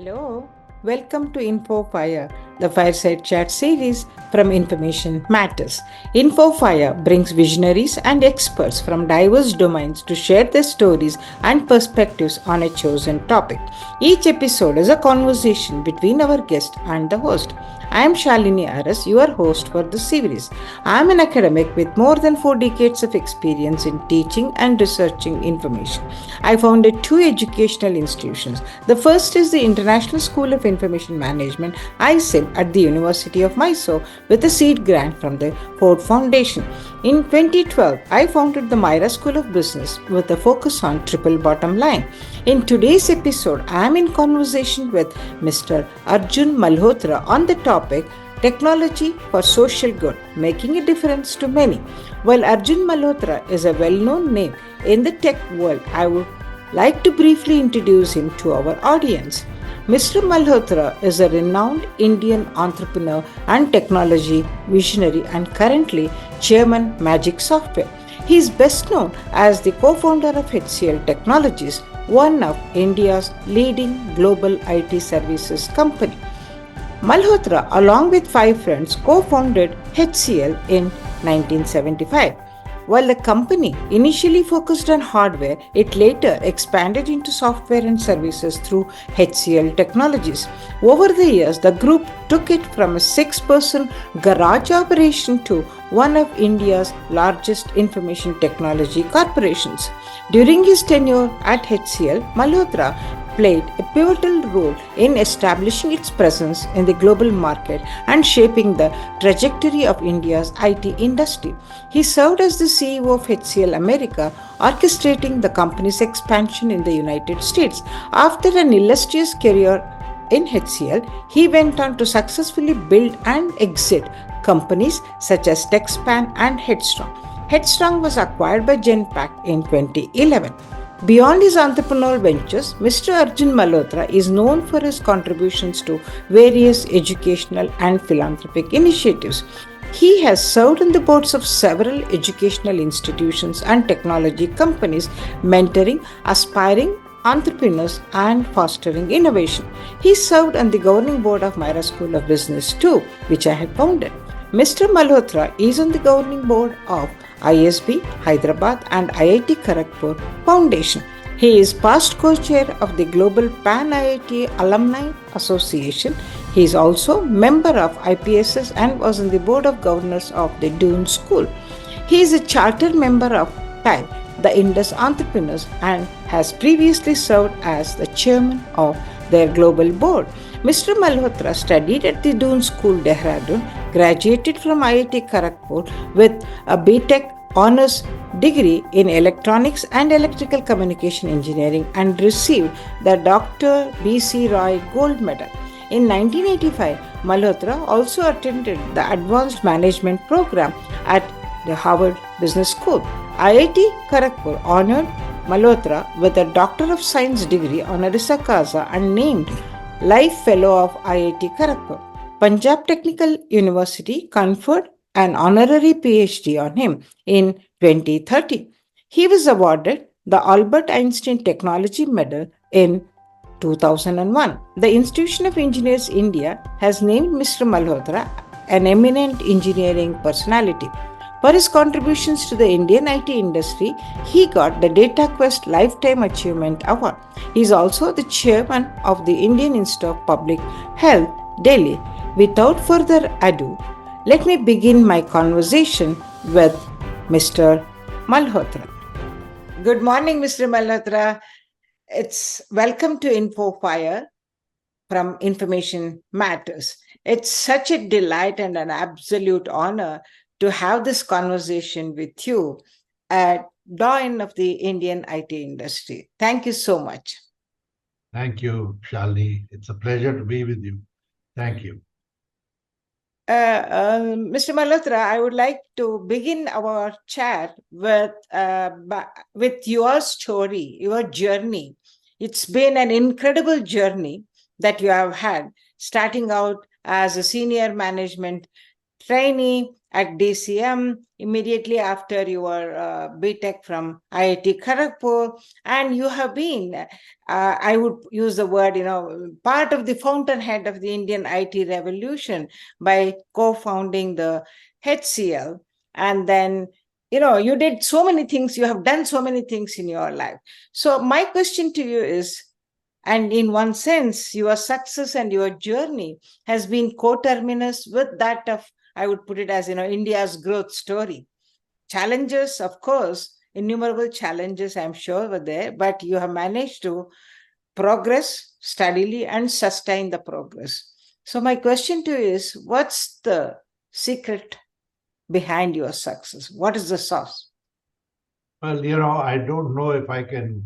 Hello, welcome to InfoFire, the fireside chat series from Information Matters. InfoFire brings visionaries and experts from diverse domains to share their stories and perspectives on a chosen topic. Each episode is a conversation between our guest and the host. I am Shalini R, your host for the series. I am an academic with more than 4 decades of experience in teaching and researching information. I founded two educational institutions. The first is the International School of Information Management, ISIM, at the University of Mysore with a seed grant from the Ford Foundation. In 2012, I founded the Myra School of Business with a focus on triple bottom line. In today's episode, I am in conversation with Mr. Arjun Malhotra on the topic Technology for Social Good, Making a Difference to Many. While Arjun Malhotra is a well-known name in the tech world, I would like to briefly introduce him to our audience. Mr. Malhotra is a renowned Indian entrepreneur and technology visionary and currently chairman Magic Software. He is best known as the co-founder of HCL Technologies, one of India's leading global IT services company. Malhotra, along with five friends, co-founded HCL in 1975. While the company initially focused on hardware, it later expanded into software and services through HCL Technologies. Over the years, the group took it from a six-person garage operation to one of India's largest information technology corporations. During his tenure at HCL, Malhotra played a pivotal role in establishing its presence in the global market and shaping the trajectory of India's IT industry. He served as the CEO of HCL America, orchestrating the company's expansion in the United States. After an illustrious career in HCL, he went on to successfully build and exit companies such as TechSpan and Headstrong. Headstrong was acquired by Genpact in 2011. Beyond his entrepreneurial ventures, Mr. Arjun Malhotra is known for his contributions to various educational and philanthropic initiatives. He has served on the boards of several educational institutions and technology companies, mentoring aspiring entrepreneurs and fostering innovation. He served on the governing board of Myra School of Business too, which I had founded. Mr. Malhotra is on the governing board of ISB, Hyderabad and IIT Kharagpur Foundation. He is past co-chair of the Global Pan IIT Alumni Association. He is also member of IPSS and was on the board of governors of the Doon School. He is a charter member of TIE, the Indus Entrepreneurs, and has previously served as the chairman of their global board. Mr. Malhotra studied at the Doon School, Dehradun, graduated from IIT Kharagpur with a BTech Honours degree in Electronics and Electrical Communication Engineering and received the Dr. B.C. Roy Gold Medal. In 1985, Malhotra also attended the Advanced Management Program at the Harvard Business School. IIT Kharagpur honored Malhotra with a Doctor of Science degree honoris causa and named Life Fellow of IIT Kharagpur. Punjab Technical University conferred an honorary PhD on him in 2030. He was awarded the Albert Einstein Technology Medal in 2001. The Institution of Engineers India has named Mr. Malhotra an eminent engineering personality. For his contributions to the Indian IT industry, he got the DataQuest Lifetime Achievement Award. He is also the chairman of the Indian Institute of Public Health, Delhi. Without further ado, let me begin my conversation with Mr. Malhotra. Good morning, Mr. Malhotra. It's welcome to InfoFire from Information Matters. It's such a delight and an absolute honor to have this conversation with you at dawn of the Indian IT industry. Thank you so much. Thank you, Shalini. It's a pleasure to be with you. Thank you. Mr. Malhotra, I would like to begin our chat with your story, your journey. It's been an incredible journey that you have had, starting out as a senior management trainee at DCM immediately after your BTech from IIT Kharagpur, and you have been, I would use the word, part of the fountainhead of the Indian IT revolution by co-founding the HCL. And then, you did so many things, you have done so many things in your life. So my question to you is, and in one sense, your success and your journey has been coterminous with that of, I would put it as, India's growth story. Challenges, of course, innumerable challenges, I'm sure, were there, but you have managed to progress steadily and sustain the progress. So, my question to you is, what's the secret behind your success? What is the sauce? Well, I don't know if I can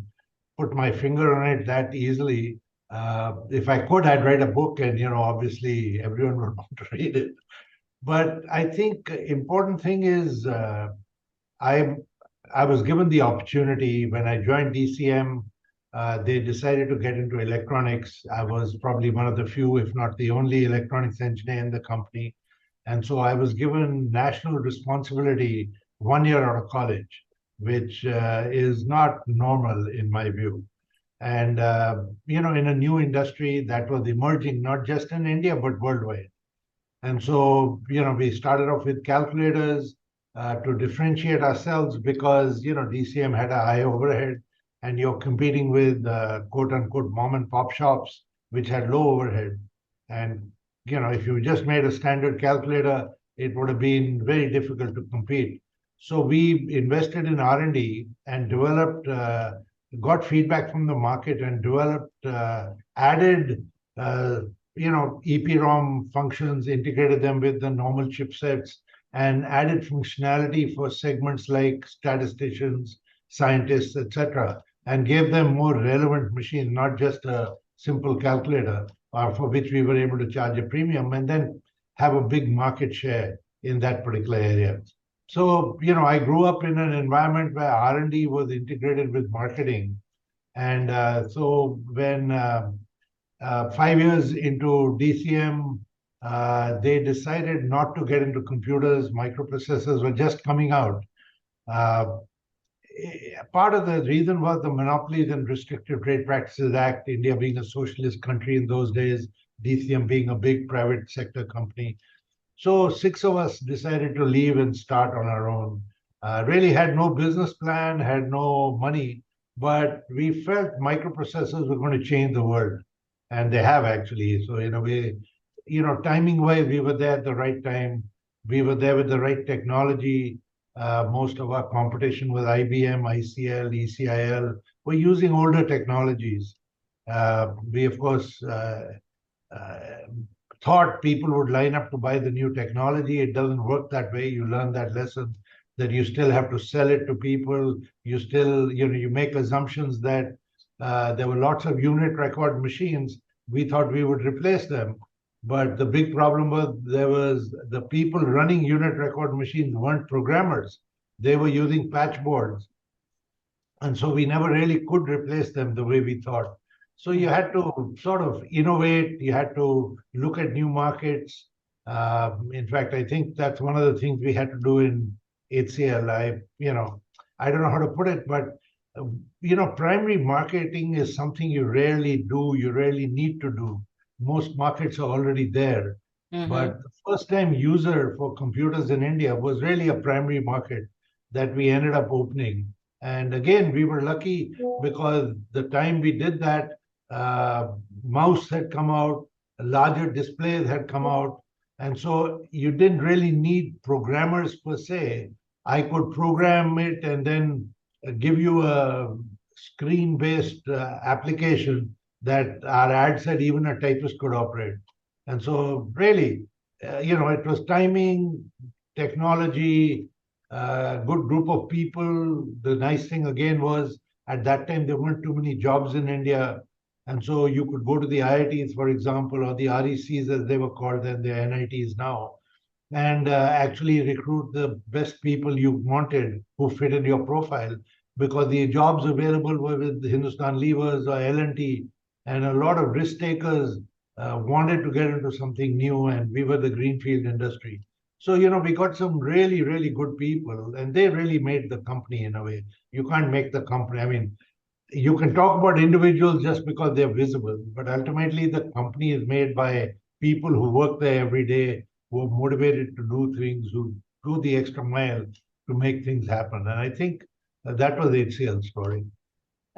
put my finger on it that easily. If I could, I'd write a book, and obviously everyone would want to read it. But I think important thing is I I was given the opportunity when I joined DCM. They decided to get into electronics. I was probably one of the few, if not the only, electronics engineer in the company, and so I was given national responsibility 1 year out of college, which is not normal in my view. And in a new industry that was emerging, not just in India but worldwide. And so, we started off with calculators to differentiate ourselves because, DCM had a high overhead and you're competing with quote unquote mom and pop shops, which had low overhead. And, if you just made a standard calculator, it would have been very difficult to compete. So we invested in R&D and developed, got feedback from the market and developed, added EPROM functions, integrated them with the normal chipsets, and added functionality for segments like statisticians, scientists, etc., and gave them more relevant machines, not just a simple calculator, for which we were able to charge a premium, and then have a big market share in that particular area. So, I grew up in an environment where R&D was integrated with marketing. And so when 5 years into DCM, they decided not to get into computers. Microprocessors were just coming out. Uh, Part of the reason was the Monopolies and Restricted Trade Practices Act, India being a socialist country in those days, DCM being a big private sector company. So 6 of us decided to leave and start on our own. Really had no business plan, had no money, but we felt microprocessors were going to change the world, and they have actually. So in a way, timing wise, we were there at the right time. We were there with the right technology. Most of our competition was IBM, ICL, ECIL. We're using older technologies. We, of course, uh, thought people would line up to buy the new technology. It doesn't work that way. You learn that lesson that you still have to sell it to people. You still, you make assumptions that there were lots of unit record machines. We thought we would replace them. But the big problem was there was the people running unit record machines weren't programmers. They were using patch boards. And so we never really could replace them the way we thought. So you had to sort of innovate. You had to look at new markets. In fact, I think that's one of the things we had to do in HCL. I don't know how to put it, but primary marketing is something you rarely do. You rarely need to do. Most markets are already there. But the first time user for computers in India was really a primary market that we ended up opening. And again, we were lucky because the time we did that, mouse had come out, larger displays had come out. And so you didn't really need programmers per se. I could program it and then give you a screen-based application that our ad said even a typist could operate. And so really, it was timing, technology, good group of people. The nice thing again was at that time there weren't too many jobs in India. And so you could go to the IITs, for example, or the RECs as they were called then, the NITs now, and actually recruit the best people you wanted who fitted your profile because the jobs available were with Hindustan Levers or L&T, and a lot of risk takers wanted to get into something new, and we were the greenfield industry. So, we got some really, really good people, and they really made the company in a way. You can't make the company. I mean, you can talk about individuals just because they're visible, but ultimately the company is made by people who work there every day, who are motivated to do things, who do the extra mile to make things happen. And I think that was the HCL story.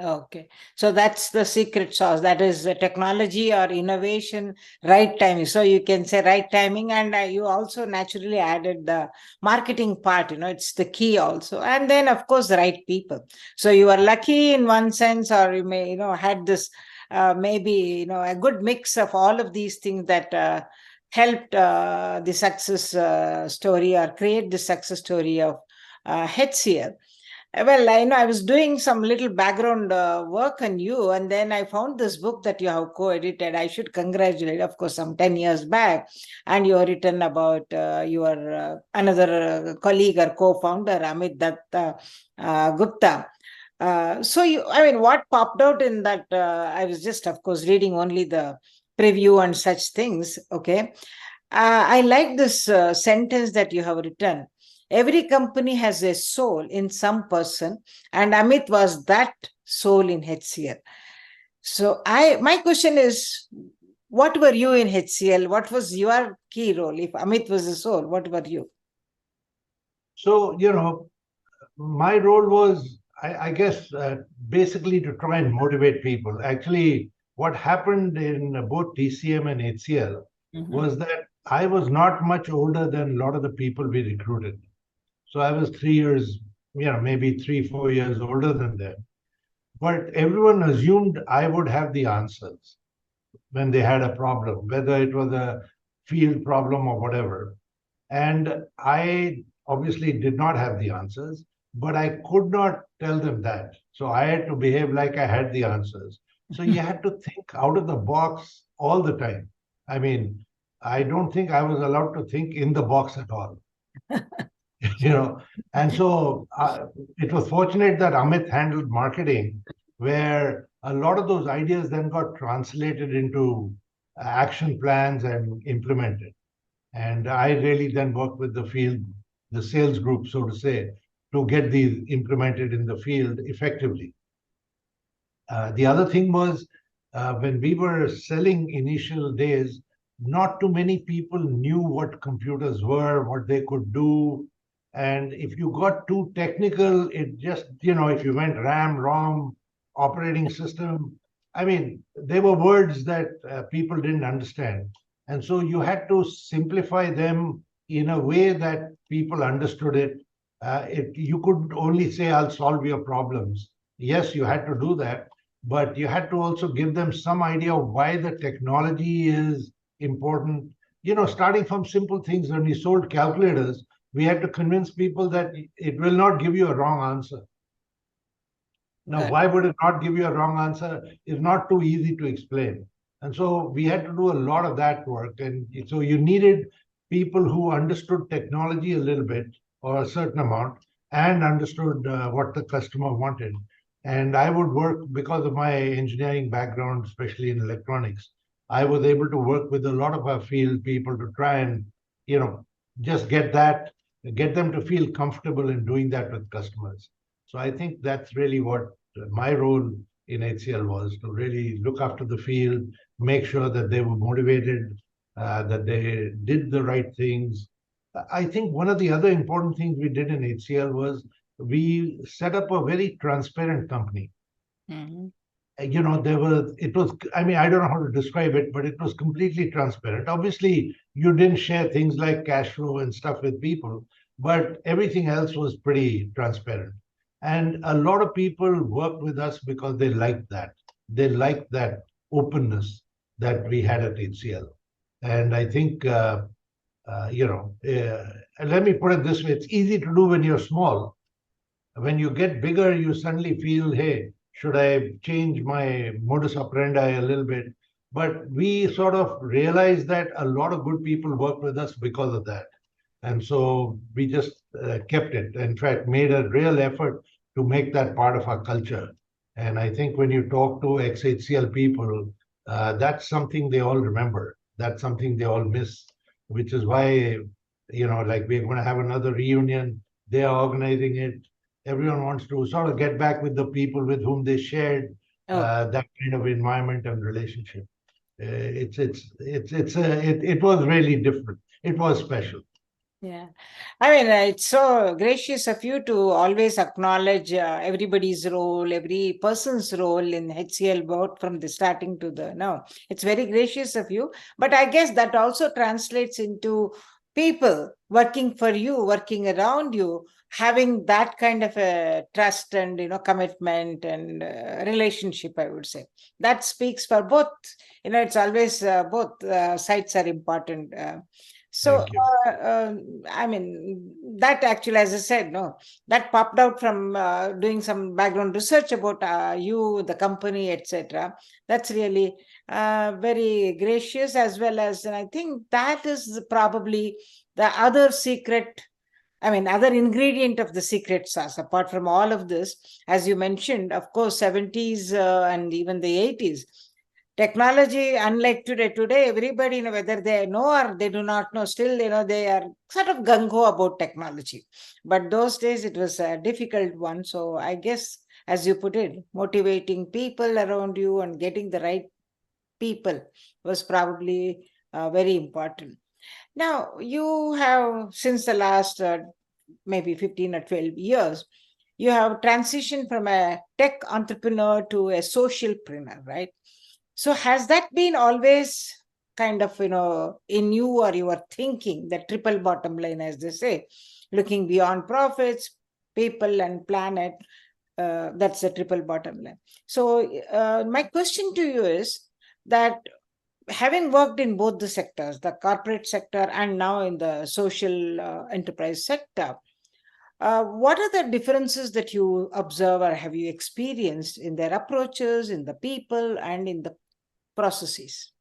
Okay. So that's the secret sauce. That is technology or innovation, right timing. So you can say right timing. And you also naturally added the marketing part, it's the key also. And then, of course, the right people. So you are lucky in one sense, or you may, had this maybe, a good mix of all of these things that helped the success story or create the success story of HCL. Well, I was doing some little background work on you, and then I found this book that you have co-edited. I should congratulate, of course, some 10 years back, and you have written about your another colleague or co-founder, Amit Datta Gupta. I mean, what popped out in that? I was just, of course, reading only the preview and such things. Okay, I like this sentence that you have written. Every company has a soul in some person, and Amit was that soul in HCL. So, my question is, what were you in HCL? What was your key role? If Amit was a soul, what were you? So, my role was, I guess, basically to try and motivate people. Actually, what happened in both TCM and HCL Mhm. was that I was not much older than a lot of the people we recruited. So I was 3 years, maybe 3, 4 years older than them. But everyone assumed I would have the answers when they had a problem, whether it was a field problem or whatever. And I obviously did not have the answers, but I could not tell them that. So I had to behave like I had the answers. So you had to think out of the box all the time. I mean, I don't think I was allowed to think in the box at all. you know and so it was fortunate that Amit handled marketing, where a lot of those ideas then got translated into action plans and implemented. And I really then worked with the field, the sales group, so to say, to get these implemented in the field effectively. The other thing was, when we were selling initial days, not too many people knew what computers were, what they could do. And if you got too technical, it just, if you went RAM, ROM, operating system, I mean, they were words that people didn't understand. And so you had to simplify them in a way that people understood it. You could only say, I'll solve your problems. Yes, you had to do that, but you had to also give them some idea of why the technology is important. Starting from simple things. When we sold calculators, we had to convince people that it will not give you a wrong answer. Now, Good. why would it not give you a wrong answer is not too easy to explain. And so we had to do a lot of that work. And so you needed people who understood technology a little bit or a certain amount and understood what the customer wanted. And I would work, because of my engineering background, especially in electronics, I was able to work with a lot of our field people to try and, you know, just get them to feel comfortable in doing that with customers. So I think that's really what my role in HCL was, to really look after the field, make sure that they were motivated, that they did the right things. I think one of the other important things we did in HCL was we set up a very transparent company. Mhm. It was, I mean, I don't know how to describe it, but it was completely transparent. Obviously, you didn't share things like cash flow and stuff with people, but everything else was pretty transparent. And a lot of people worked with us because they liked that. They liked that openness that we had at HCL. And I think, let me put it this way, it's easy to do when you're small. When you get bigger, you suddenly feel, hey, should I change my modus operandi a little bit? But we sort of realized that a lot of good people work with us because of that. And so we just kept it. In fact, made a real effort to make that part of our culture. And I think when you talk to ex-HCL people, that's something they all remember. That's something they all miss, which is why. like we're going to have another reunion. They are organizing it. Everyone wants to sort of get back with the people with whom they shared Oh, that kind of environment and relationship. It was really different. It was special. yeah. I mean, it's so gracious of you to always acknowledge everybody's role, every person's role in HCL, both from the starting to the now. It's very gracious of you. But I guess that also translates into people working for you, working around you, having that kind of a trust and commitment and relationship. I would say that speaks for both. It's always both sides are important. So, Thank you. I mean, that actually, as I said, no, that popped out from doing some background research about you, the company, etc. That's really very gracious, as well as, and I think that is probably the other secret. I mean, other ingredient of the secret sauce, apart from all of this, as you mentioned, of course, 70s and even the 80s. Technology, unlike today, everybody, whether they know or they do not know, still, they are sort of gung-ho about technology. But those days, it was a difficult one. So I guess, as you put it, motivating people around you and getting the right people was probably very important. Now, you have, since the last maybe 15 or 12 years, you have transitioned from a tech entrepreneur to a socialpreneur, right? So, has that been always kind of, in you or your thinking, the triple bottom line, as they say, looking beyond profits, people, and planet? That's the triple bottom line. So, my question to you is that having worked in both the sectors, the corporate sector and now in the social enterprise sector, what are the differences that you observe or have you experienced in their approaches, in the people, and in the processes?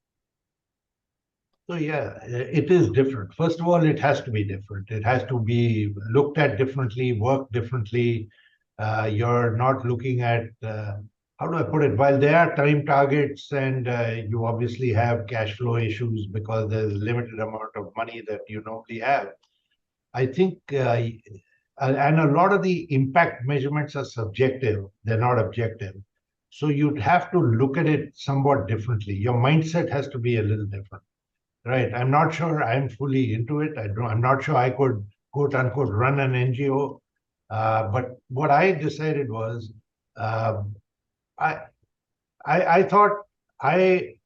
So yeah, it is different. First of all, it has to be different. It has to be looked at differently, worked differently. You're not looking at how do I put it? While there are time targets and you obviously have cash flow issues because there's a limited amount of money that you normally have. I think, and a lot of the impact measurements are subjective, they're not objective. So you'd have to look at it somewhat differently. Your mindset has to be a little different. Right. I'm not sure I'm fully into it. I'm not sure I could, quote unquote, run an NGO. But what I decided was, uh, I, I thought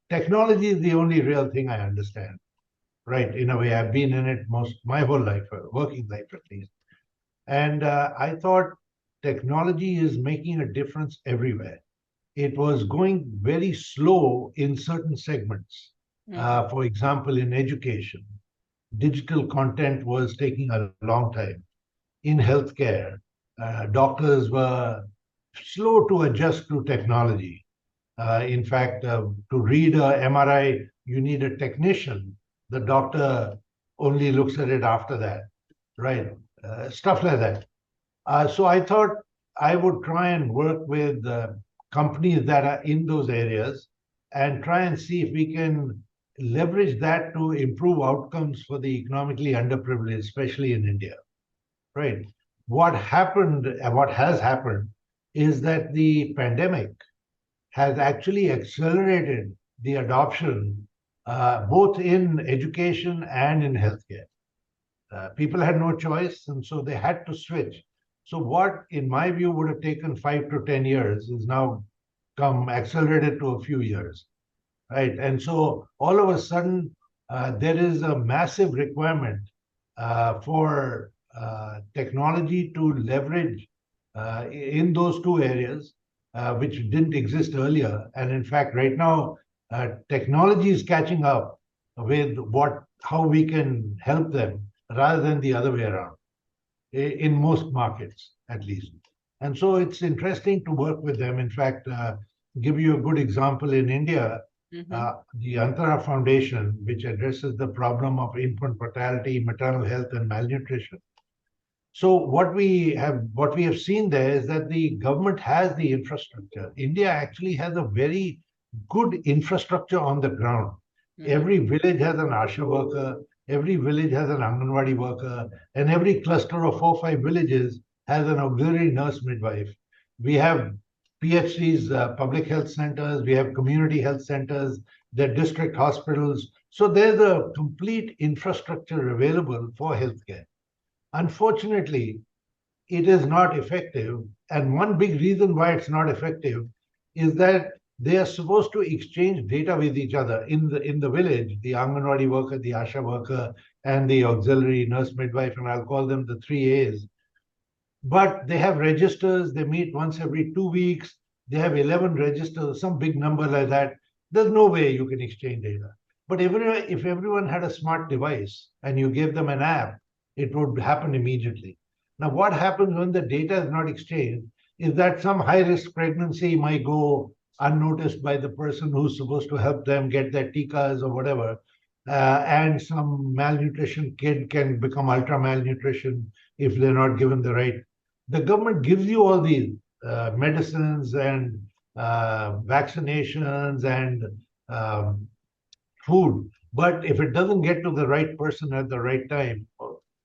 technology is the only real thing I understand. Right. In a way, I've been in it most my whole life, working life at least. And I thought technology is making a difference everywhere. It was going very slow in certain segments. Mhm. For example, in education, digital content was taking a long time. In healthcare, doctors were slow to adjust to technology. In fact, to read a MRI, you need a technician. The doctor only looks at it after that, right? Stuff like that. So I thought I would try and work with companies that are in those areas and try and see if we can leverage that to improve outcomes for the economically underprivileged, especially in India. Right. What happened, what has happened, is that the pandemic has actually accelerated the adoption both in education and in healthcare. People had no choice, and so they had to switch. So, what, in my view, would have taken 5 to 10 years is now come accelerated to a few years, right? And so, all of a sudden, there is a massive requirement for technology to leverage in those two areas, which didn't exist earlier. And in fact, right now, technology is catching up with how we can help them rather than the other way around, in most markets at least. And so it's interesting to work with them. In fact, give you a good example in India, Mhm. the Antara Foundation, which addresses the problem of infant mortality, maternal health, and malnutrition. So what we have seen there is that the government has the infrastructure. India actually has a very good infrastructure on the ground. Mhm. Every village has an ASHA worker. every village has an Anganwadi worker, and every cluster of 4 or 5 villages has an auxiliary nurse midwife. We have PHCs, public health centers, we have community health centers, there are district hospitals. So there's a complete infrastructure available for healthcare. Unfortunately, it is not effective. And one big reason why it's not effective is that they are supposed to exchange data with each other in the village, the Anganwadi worker, the Asha worker, and the auxiliary nurse midwife, and I'll call them the 3 A's. But they have registers, they meet once every 2 weeks, they have 11 registers, some big number like that. There's no way you can exchange data. But if everyone had a smart device and you gave them an app, it would happen immediately. Now, what happens when the data is not exchanged is that some high risk pregnancy might go unnoticed by the person who's supposed to help them get their tikas or whatever. And some malnutrition kid can become ultra malnutrition if they're not given the right. The government gives you all these medicines and vaccinations and food, but if it doesn't get to the right person at the right time,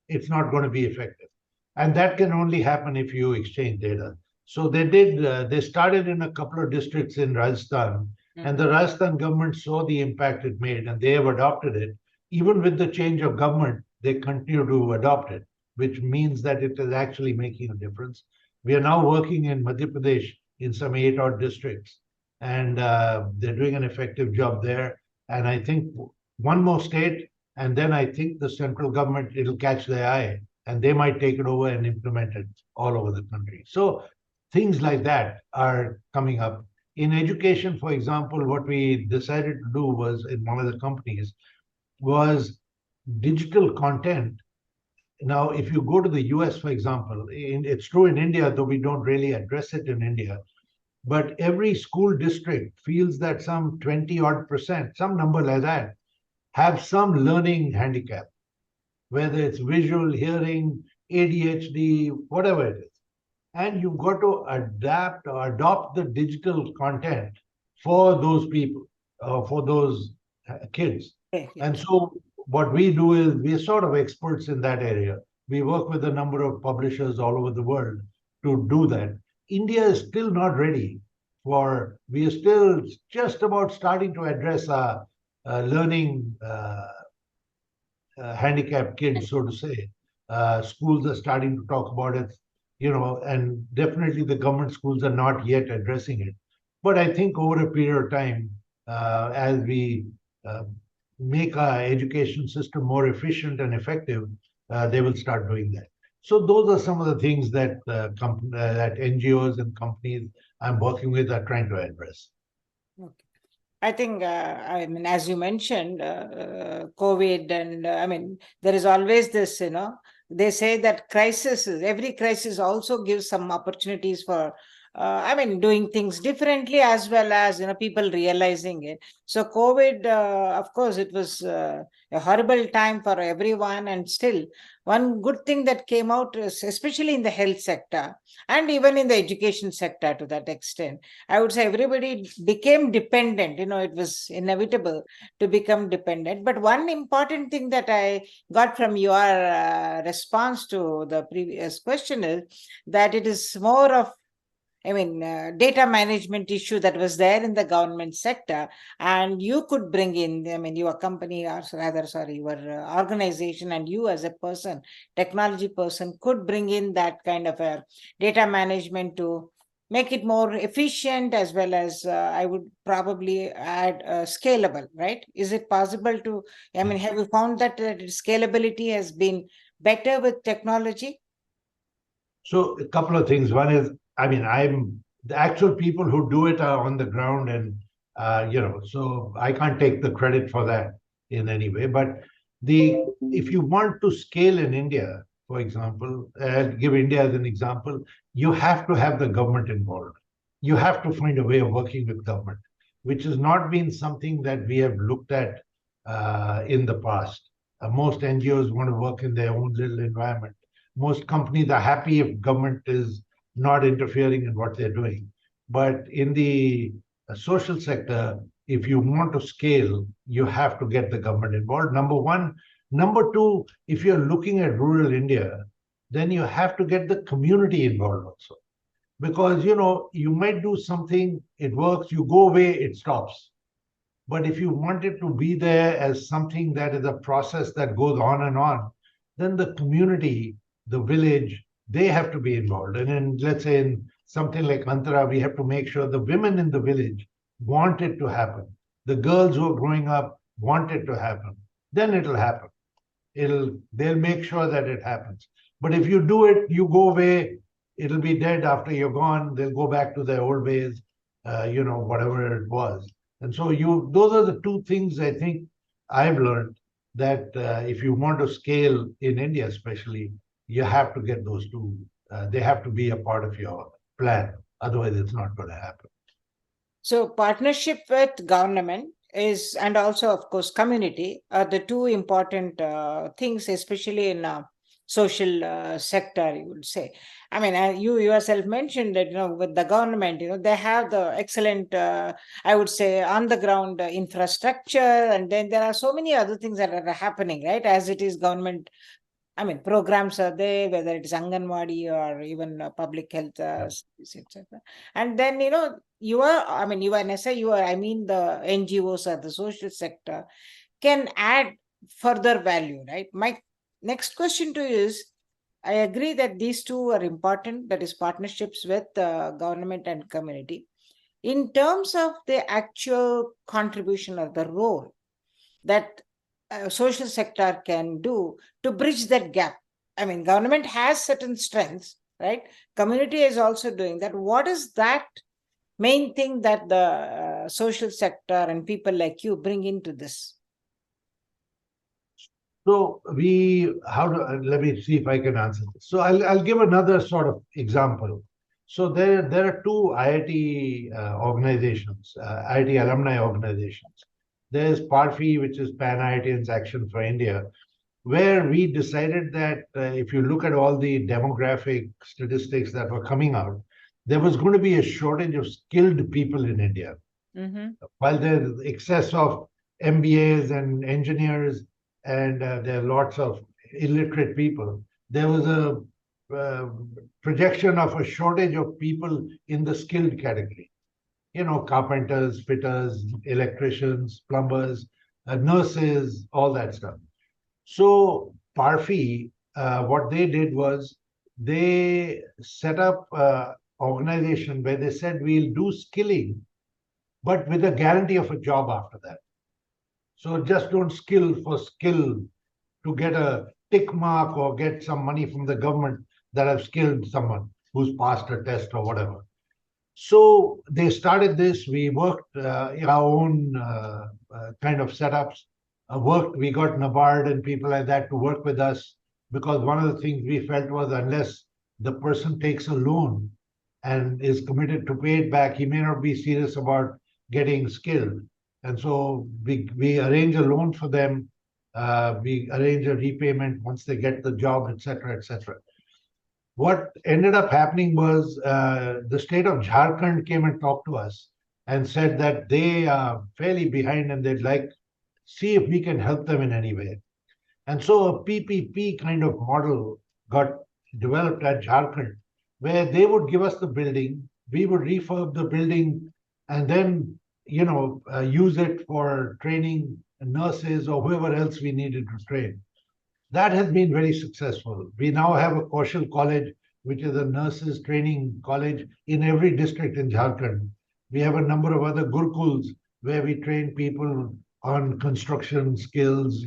it's not going to be effective. And that can only happen if you exchange data. So they started in a couple of districts in Rajasthan, and the Rajasthan government saw the impact it made, and they have adopted it. Even with the change of government, they continue to adopt it, which means that it is actually making a difference. We are now working in Madhya Pradesh in some 8 odd districts, and they're doing an effective job there. And I think one more state, and then I think the central government, it'll catch their eye, and they might take it over and implement it all over the country. So things like that are coming up. In education, for example, what we decided to do was in one of the companies was digital content. Now, if you go to the US, for example, it's true in India, though we don't really address it in India, but every school district feels that some 20 odd percent, some number like that, have some learning handicap, whether it's visual, hearing, ADHD, whatever it is. And you've got to adapt or adopt the digital content for those people, for those kids. And so what we do is we're sort of experts in that area. We work with a number of publishers all over the world to do that. India is still not ready we are still just about starting to address our learning handicapped kids, so to say. Schools are starting to talk about it, and definitely the government schools are not yet addressing it. But I think over a period of time, as we make our education system more efficient and effective, they will start doing that. So those are some of the things that that NGOs and companies I'm working with are trying to address. Okay. I think, as you mentioned, COVID, and there is always this, they say that every crisis also gives some opportunities for, doing things differently, as well as, people realizing it. So COVID, of course, it was a horrible time for everyone. And still, one good thing that came out is, especially in the health sector and even in the education sector to that extent, I would say everybody became dependent. It was inevitable to become dependent. But one important thing that I got from your response to the previous question is that it is more of data management issue that was there in the government sector, and you could bring in, your company, or rather, sorry, your organization, and you as a person, technology person, could bring in that kind of a data management to make it more efficient, as well as I would probably add scalable, right? Is it possible to, have you found that scalability has been better with technology? So a couple of things. One is, I'm the actual people who do it are on the ground, and so I can't take the credit for that in any way. But if you want to scale in India, for example, give India as an example, you have to have the government involved. You have to find a way of working with government, which has not been something that we have looked at in the past. Most NGOs want to work in their own little environment. Most companies are happy if government is not interfering in what they're doing. But in the social sector, if you want to scale, you have to get the government involved. Number one, Number two, if you're looking at rural India, then you have to get the community involved also. Because, you might do something, it works, you go away, it stops. But if you want it to be there as something that is a process that goes on and on, then the community, the village, they have to be involved. And in, let's say, in something like Antara, we have to make sure the women in the village want it to happen. The girls who are growing up want it to happen. Then it'll happen. They'll make sure that it happens. But if you do it, you go away, it'll be dead after you're gone. They'll go back to their old ways, whatever it was. And so those are the two things I think I've learned, that if you want to scale in India, especially, you have to get those two. They have to be a part of your plan. Otherwise, it's not going to happen. So partnership with government is, and also of course community, are the two important things, especially in social sector, you would say. I mean, you yourself mentioned that, with the government, they have the excellent, I would say, on the ground infrastructure, and then there are so many other things that are happening, right? As it is government, I mean, programs are there, whether it is Anganwadi or even public health service, etc. And then, when I say I mean the NGOs or the social sector can add further value, right? My next question to you is, I agree that these two are important, that is partnerships with government and community. In terms of the actual contribution or the role that social sector can do to bridge that gap. I mean, government has certain strengths, right? Community is also doing that. What is that main thing that the social sector and people like you bring into this? So let me see if I can answer this. So I'll give another sort of example. So there are two IIT organizations, IIT alumni organizations. There's PARFI, which is Pan IITians Action for India, where we decided that if you look at all the demographic statistics that were coming out, there was going to be a shortage of skilled people in India. Mm-hmm. While there's excess of MBAs and engineers, and there are lots of illiterate people, there was a projection of a shortage of people in the skilled category. Carpenters, fitters, electricians, plumbers, nurses, all that stuff. So Parfi, what they did was they set up an organization where they said we'll do skilling, but with a guarantee of a job after that. So just don't skill for skill to get a tick mark or get some money from the government that I've skilled someone who's passed a test or whatever. So they started this. We worked our own kind of setups. We got NABARD and people like that to work with us, because one of the things we felt was, unless the person takes a loan and is committed to pay it back, he may not be serious about getting skilled. And so we arrange a loan for them. We arrange a repayment once they get the job, etc., etc. What ended up happening was the state of Jharkhand came and talked to us and said that they are fairly behind and they'd like see if we can help them in any way. And so a PPP kind of model got developed at Jharkhand, where they would give us the building, we would refurb the building, and then use it for training nurses or whoever else we needed to train. That has been very successful. We now have a Kaushal College, which is a nurses training college in every district in Jharkhand. We have a number of other Gurukuls where we train people on construction skills,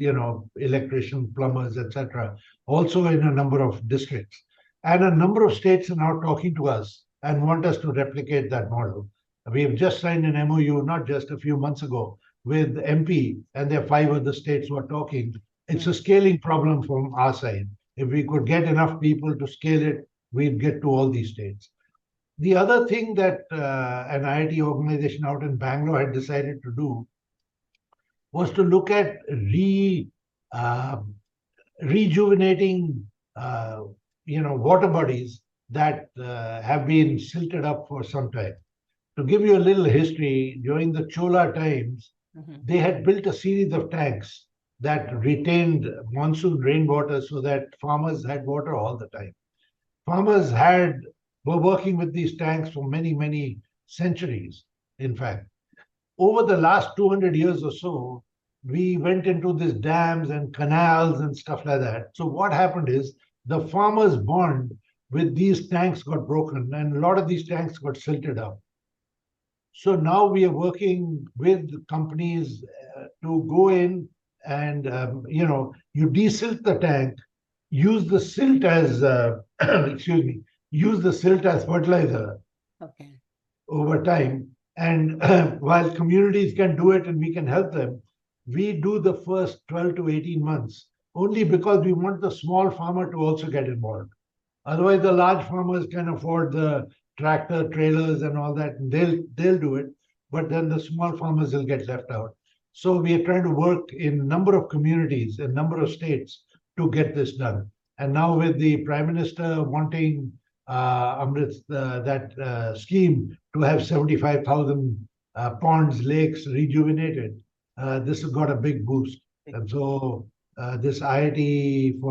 electricians, plumbers, etc., also in a number of districts. And a number of states are now talking to us and want us to replicate that model. We have just signed an MOU, not just a few months ago, with MP, and there are 5 other states who are talking. It's a scaling problem from our side. If we could get enough people to scale it, we'd get to all these states. The other thing that an IIT organization out in Bangalore had decided to do was to look at rejuvenating, water bodies that have been silted up for some time. To give you a little history, during the Chola times, they had built a series of tanks that retained monsoon rainwater so that farmers had water all the time. Farmers were working with these tanks for many, many centuries, in fact. Over the last 200 years or so, we went into these dams and canals and stuff like that. So what happened is the farmers' bond with these tanks got broken, and a lot of these tanks got silted up. So now we are working with companies to go in and you desilt the tank, use the silt as excuse me, use the silt as fertilizer Okay. over time. And while communities can do it and we can help them, we do the first 12 to 18 months only because we want the small farmer to also get involved. Otherwise, the large farmers can afford the tractor, trailers, and all that, and they'll do it. But then the small farmers will get left out. So we are trying to work in a number of communities, a number of states to get this done. And now with the Prime Minister wanting that scheme to have 75,000 ponds, lakes rejuvenated, this has got a big boost. And so this IITians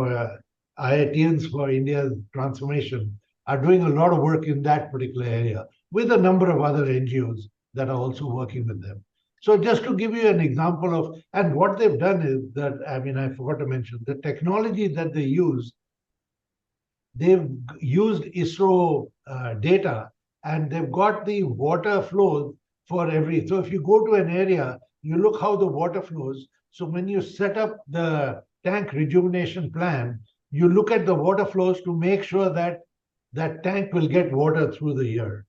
for India's transformation are doing a lot of work in that particular area with a number of other NGOs that are also working with them. So just to give you an example of, and what they've done is that, I mean, I forgot to mention, the technology that they've used ISRO data, and they've got the water flows for so if you go to an area, you look how the water flows. So when you set up the tank rejuvenation plan, you look at the water flows to make sure that that tank will get water through the year,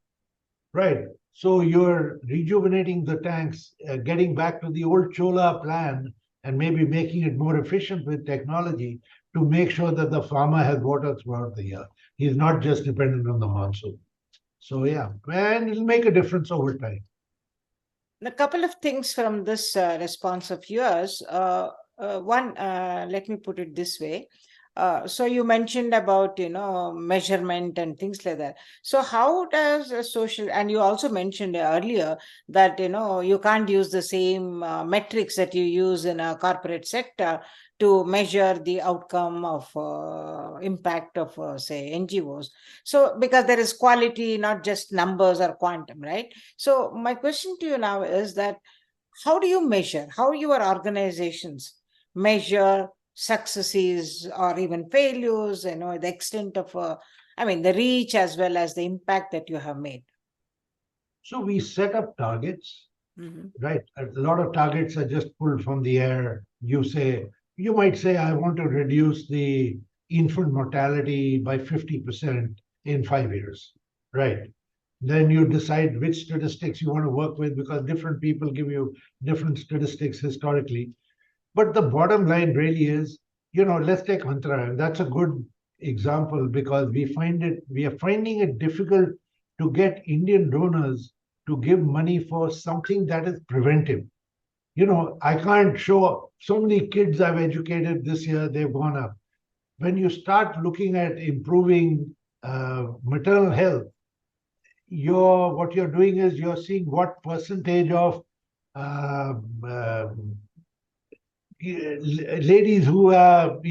right? So you're rejuvenating the tanks, getting back to the old Chola plan, and maybe making it more efficient with technology to make sure that the farmer has water throughout the year. He's not just dependent on the monsoon. So yeah, and it'll make a difference over time. A couple of things from this response of yours. One, let me put it this way. So you mentioned about measurement and things like that. So how does a social, and you also mentioned earlier that you can't use the same metrics that you use in a corporate sector to measure the outcome of impact of say NGOs. So because there is quality, not just numbers or quantum, right? So my question to you now is that how do you measure, how your organizations measure successes or even failures, the extent of the reach as well as the impact that you have made? So we set up targets, Mhm. right? A lot of targets are just pulled from the air. You might say, I want to reduce the infant mortality by 50% in 5 years, right? Then you decide which statistics you want to work with because different people give you different statistics historically. But the bottom line really is, let's take Antara, and that's a good example because we are finding it difficult to get Indian donors to give money for something that is preventive. I can't show so many kids I've educated this year, they've gone up. When you start looking at improving maternal health, what you're doing is you're seeing what percentage of uh, uh, ladies who have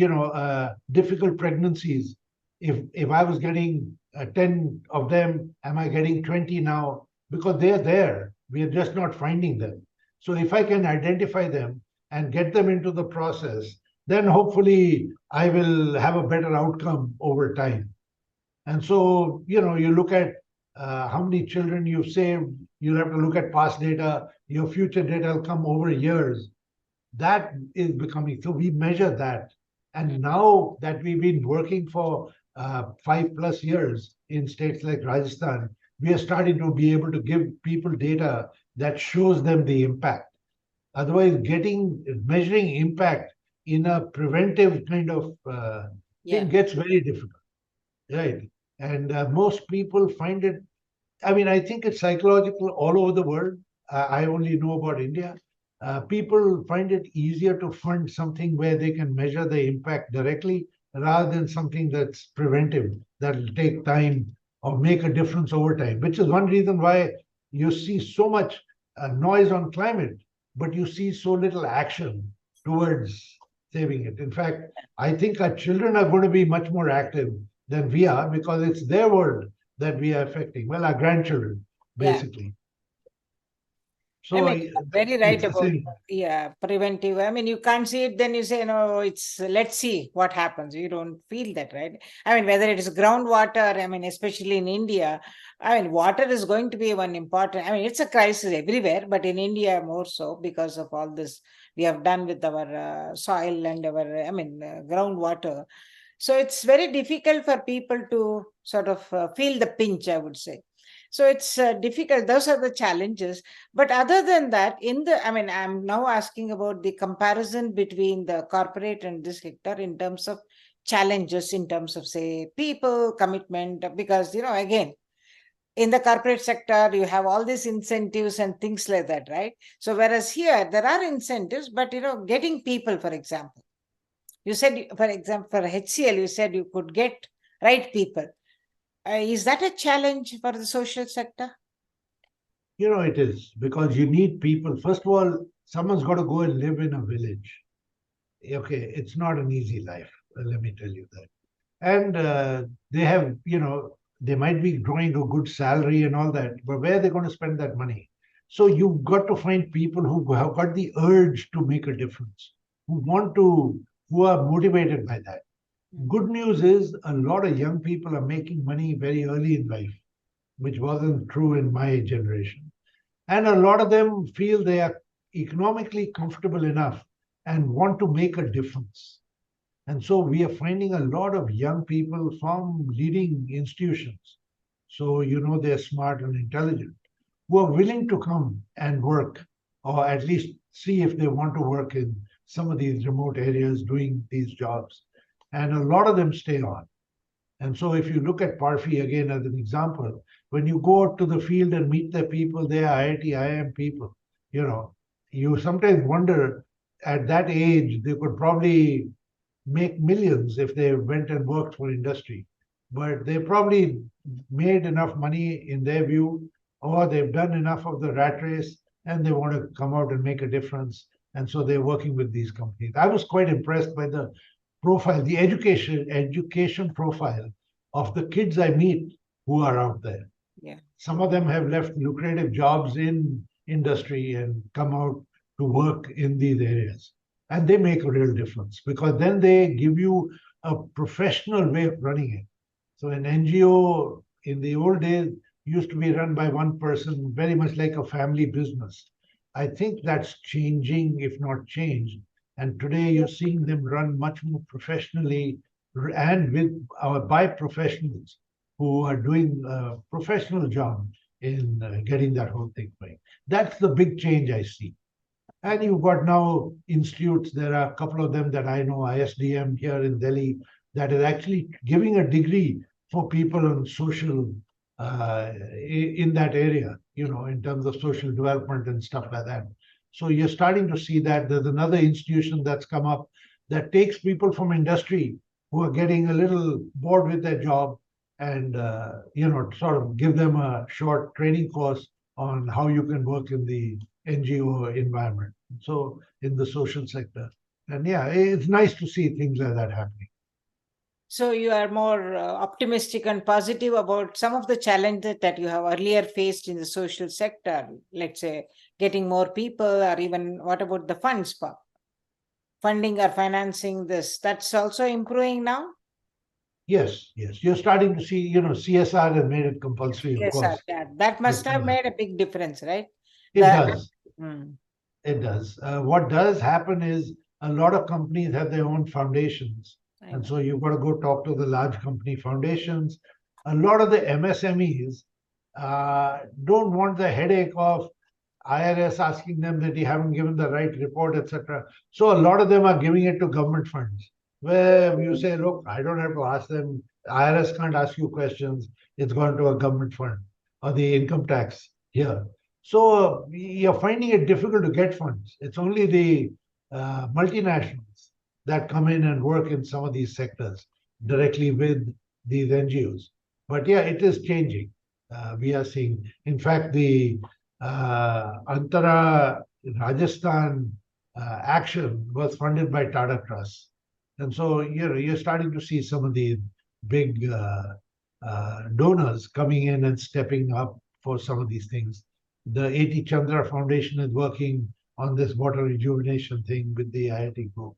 difficult pregnancies. If I was getting 10 of them, am I getting 20 now? Because they're there, we are just not finding them. So if I can identify them and get them into the process, then hopefully I will have a better outcome over time. And so, you look at how many children you've saved, you'll have to look at past data, your future data will come over years. That is becoming, so we measure that. And now that we've been working for 5+ years in states like Rajasthan, we are starting to be able to give people data that shows them the impact. Otherwise, measuring impact in a preventive kind of thing gets very difficult, right? And most people find it, I mean, I think it's psychological all over the world. I only know about India. People find it easier to fund something where they can measure the impact directly rather than something that's preventive, that'll take time or make a difference over time, which is one reason why you see so much noise on climate, but you see so little action towards saving it. In fact, I think our children are going to be much more active than we are because it's their world that we are affecting. Well, our grandchildren, Yeah. basically. I So mean, you're very right it's the about, same. yeah, preventive. I mean, you can't see it, then you say, no, it's let's see what happens. You don't feel that, right? I mean, whether it is groundwater, I mean, especially in India, I mean, water is going to be one important, I mean, it's a crisis everywhere, but in India more so because of all this we have done with our soil and our, I mean, groundwater. So it's very difficult for people to sort of feel the pinch, I would say. So it's difficult. Those are the challenges. But other than that, I mean, I'm now asking about the comparison between the corporate and this sector in terms of challenges, in terms of, say, people, commitment, because, again, in the corporate sector, you have all these incentives and things like that, right? So, whereas here, there are incentives, but, getting people, for example, you said, for example, for HCL, you said you could get right people. Is that a challenge for the social sector? It is because you need people. First of all, someone's got to go and live in a village. Okay, it's not an easy life, let me tell you that. And they have, they might be drawing a good salary and all that, but where are they going to spend that money? So you've got to find people who have got the urge to make a difference, who want to, who are motivated by that. Good news is a lot of young people are making money very early in life, which wasn't true in my generation. And a lot of them feel they are economically comfortable enough and want to make a difference. And so we are finding a lot of young people from leading institutions. So, they're smart and intelligent, who are willing to come and work, or at least see if they want to work in some of these remote areas doing these jobs. And a lot of them stay on. And so if you look at Parfi again as an example, when you go out to the field and meet the people, they are IIT, IIM people, you know, you sometimes wonder at that age, they could probably make millions if they went and worked for industry. But they probably made enough money in their view, or they've done enough of the rat race and they want to come out and make a difference. And so they're working with these companies. I was quite impressed by the profile, the education profile of the kids I meet who are out there. Yeah. Some of them have left lucrative jobs in industry and come out to work in these areas. And they make a real difference because then they give you a professional way of running it. So an NGO in the old days used to be run by one person, very much like a family business. I think that's changing, if not changed. And today you're seeing them run much more professionally and with by professionals who are doing a professional job in getting that whole thing going. That's the big change I see. And you've got now institutes, there are a couple of them that I know, ISDM here in Delhi, that is actually giving a degree for people on social, in that area, in terms of social development and stuff like that. So you're starting to see that there's another institution that's come up that takes people from industry who are getting a little bored with their job and, sort of give them a short training course on how you can work in the NGO environment. So in the social sector. And yeah, it's nice to see things like that happening. So you are more optimistic and positive about some of the challenges that you have earlier faced in the social sector, let's say getting more people, or even what about the funds part? Funding or financing this, that's also improving now? Yes, yes. You're starting to see, CSR has made it compulsory, of Yes, sir. course. Yeah, that must have Because made a big difference, right? it The does. Mm, It does. What does happen is a lot of companies have their own foundations. I And know. so you've got to go talk to the large company foundations. A lot of the MSMEs don't want the headache of IRS asking them that you haven't given the right report, etc. So a lot of them are giving it to government funds, where you say, look, I don't have to ask them. IRS can't ask you questions. It's gone to a government fund or the income tax here. So you're finding it difficult to get funds. It's only the multinationals that come in and work in some of these sectors directly with these NGOs. But yeah, it is changing. We are seeing, in fact, the Antara Rajasthan action was funded by Tata Trust. And so you're starting to see some of the big donors coming in and stepping up for some of these things. The A.T. Chandra Foundation is working on this water rejuvenation thing with the IIT group.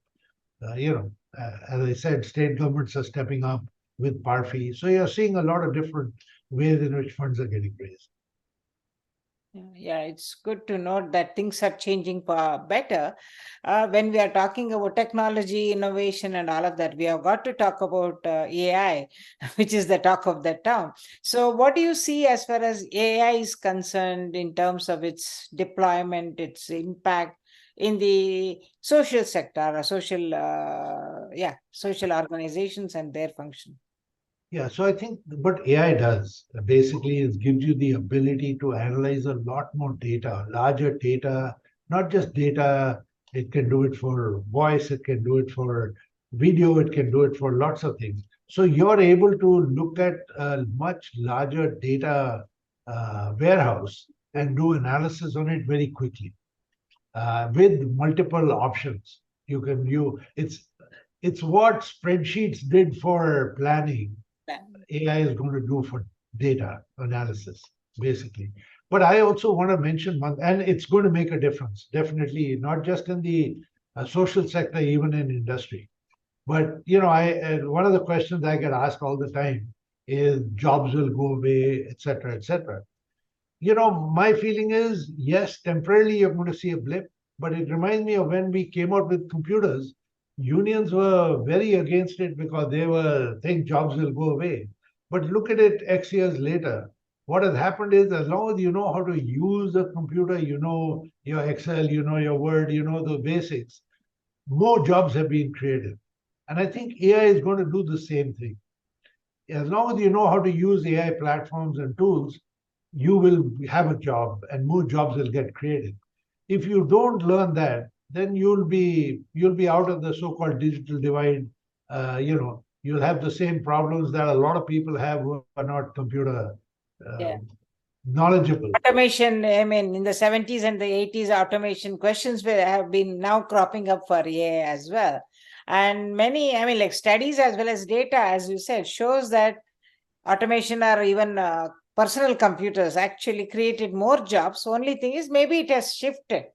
As I said, state governments are stepping up with PARFI. So you're seeing a lot of different ways in which funds are getting raised. Yeah, it's good to note that things are changing for better. When we are talking about technology, innovation, and all of that, we have got to talk about AI, which is the talk of the town. So, what do you see as far as AI is concerned in terms of its deployment, its impact in the social sector, or social organizations and their function? Yeah, so I think what AI does basically is gives you the ability to analyze a lot more data, larger data, not just data. It can do it for voice, it can do it for video, it can do it for lots of things. So you're able to look at a much larger data warehouse and do analysis on it very quickly with multiple options. It's what spreadsheets did for planning AI is going to do for data analysis, basically. But I also want to mention one, and it's going to make a difference, definitely, not just in the social sector, even in industry. But one of the questions I get asked all the time is jobs will go away, et cetera, et cetera. My feeling is yes, temporarily you're going to see a blip, but it reminds me of when we came out with computers. Unions were very against it because they were think jobs will go away. But look at it X years later. What has happened is as long as you know how to use a computer, you know your Excel, you know your Word, you know the basics, more jobs have been created. And I think AI is going to do the same thing. As long as you know how to use AI platforms and tools, you will have a job and more jobs will get created. If you don't learn that, then you'll be out of the so-called digital divide. You'll have the same problems that a lot of people have who are not computer uh, Yeah. knowledgeable. Automation, I mean, in the 70s and the 80s, automation questions have been now cropping up for AI as well. And many, I mean, like studies as well as data, as you said, shows that automation or even personal computers actually created more jobs. Only thing is, maybe it has shifted.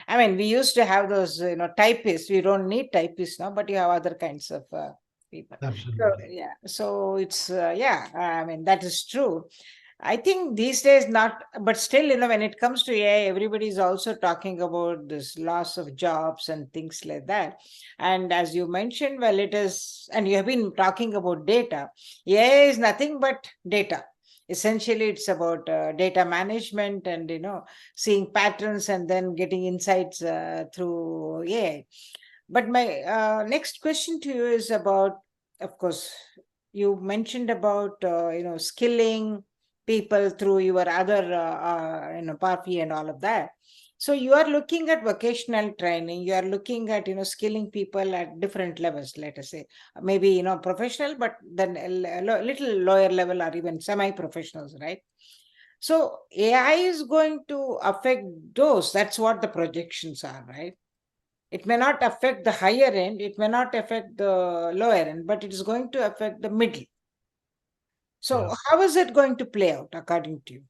I mean, we used to have those, typists. We don't need typists now, but you have other kinds of people. So, Absolutely. yeah. So it's, I mean, that is true. I think these days not, but still, when it comes to AI, everybody is also talking about this loss of jobs and things like that. And as you mentioned, well, it is, and you have been talking about data. AI is nothing but data. Essentially, it's about data management and seeing patterns and then getting insights through AI. But my next question to you is about, of course, you mentioned about skilling people through your other party and all of that. So you are looking at vocational training. You are looking at skilling people at different levels. Let us say maybe professional, but then a little lower level or even semi-professionals, right? So AI is going to affect those. That's what the projections are, right? It may not affect the higher end, it may not affect the lower end, but it is going to affect the middle. Yeah. So, how is it going to play out according to you?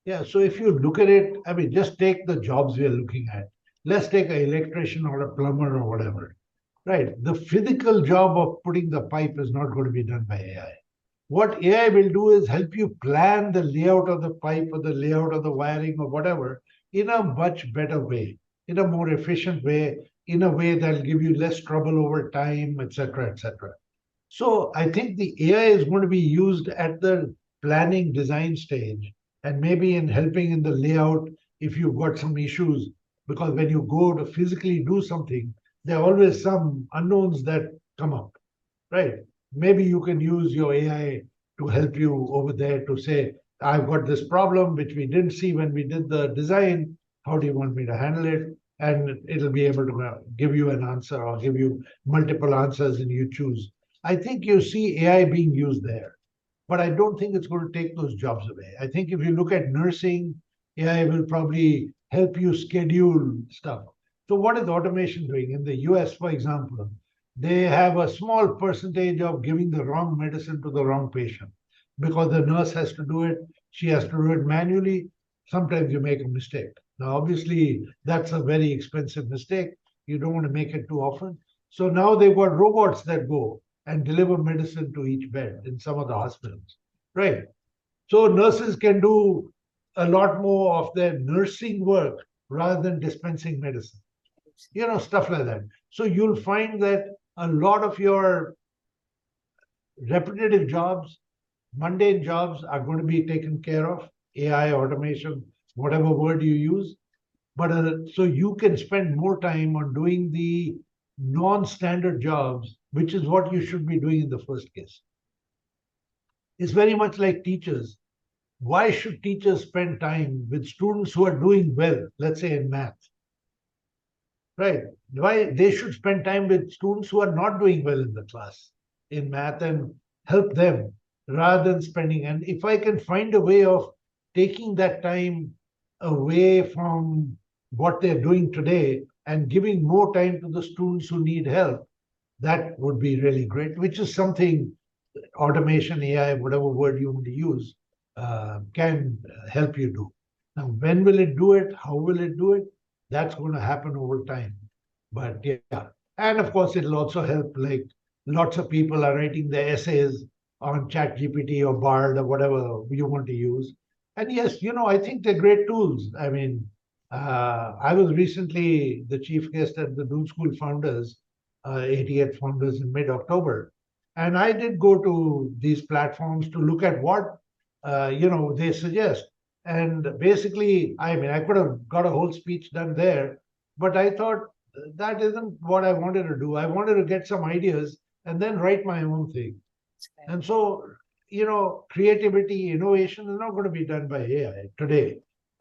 Yeah. So if you look at it, I mean, just take the jobs we are looking at. Let's take an electrician or a plumber or whatever. Right. The physical job of putting the pipe is not going to be done by AI. What AI will do is help you plan the layout of the pipe or the layout of the wiring or whatever in a much better way, in a more efficient way, in a way that'll give you less trouble over time, etc., etc. So I think the AI is going to be used at the planning design stage and maybe in helping in the layout if you've got some issues. Because when you go to physically do something, there are always some unknowns that come up, right? Maybe you can use your AI to help you over there to say, I've got this problem which we didn't see when we did the design. How do you want me to handle it? And it'll be able to give you an answer or give you multiple answers and you choose. I think you see AI being used there, but I don't think it's going to take those jobs away. I think if you look at nursing, AI will probably help you schedule stuff. So what is automation doing? In the US, for example, they have a small percentage of giving the wrong medicine to the wrong patient because the nurse has to do it. She has to do it manually. Sometimes you make a mistake. Now, obviously, that's a very expensive mistake. You don't want to make it too often. So now they've got robots that go and deliver medicine to each bed in some of the hospitals, right? So nurses can do a lot more of their nursing work rather than dispensing medicine, stuff like that. So you'll find that a lot of your repetitive jobs, mundane jobs are going to be taken care of, AI, automation, whatever word you use. But so you can spend more time on doing the non-standard jobs, which is what you should be doing in the first case. It's very much like teachers. Why should teachers spend time with students who are doing well, let's say in math? Right. Why they should spend time with students who are not doing well in the class in math and help them rather than spending. And if I can find a way of taking that time away from what they're doing today and giving more time to the students who need help, that would be really great, which is something automation, AI, whatever word you want to use, can help you do. Now, when will it do it? How will it do it? That's going to happen over time. But yeah, and of course, it'll also help. Like lots of people are writing their essays on ChatGPT or Bard or whatever you want to use. And yes, I think they're great tools. I mean, I was recently the chief guest at the Doon School Founders, 88 Founders in mid-October, and I did go to these platforms to look at what they suggest. And basically, I mean, I could have got a whole speech done there, but I thought that isn't what I wanted to do. I wanted to get some ideas and then write my own thing. And so, creativity, innovation is not going to be done by AI today.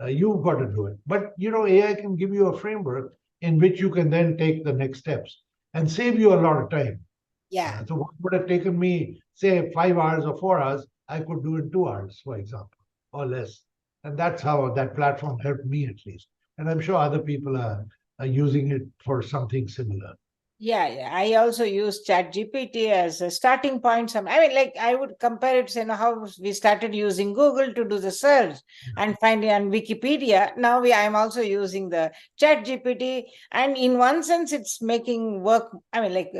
You've got to do it. But, AI can give you a framework in which you can then take the next steps and save you a lot of time. Yeah. So what would have taken me, say, 5 hours or 4 hours, I could do in 2 hours, for example, or less. And that's how that platform helped me at least. And I'm sure other people are using it for something similar. Yeah, yeah. I also use ChatGPT as a starting point. I mean, like I would compare it to how we started using Google to do the search and find it on Wikipedia. Now I'm also using the ChatGPT, and in one sense, it's making work. I mean, like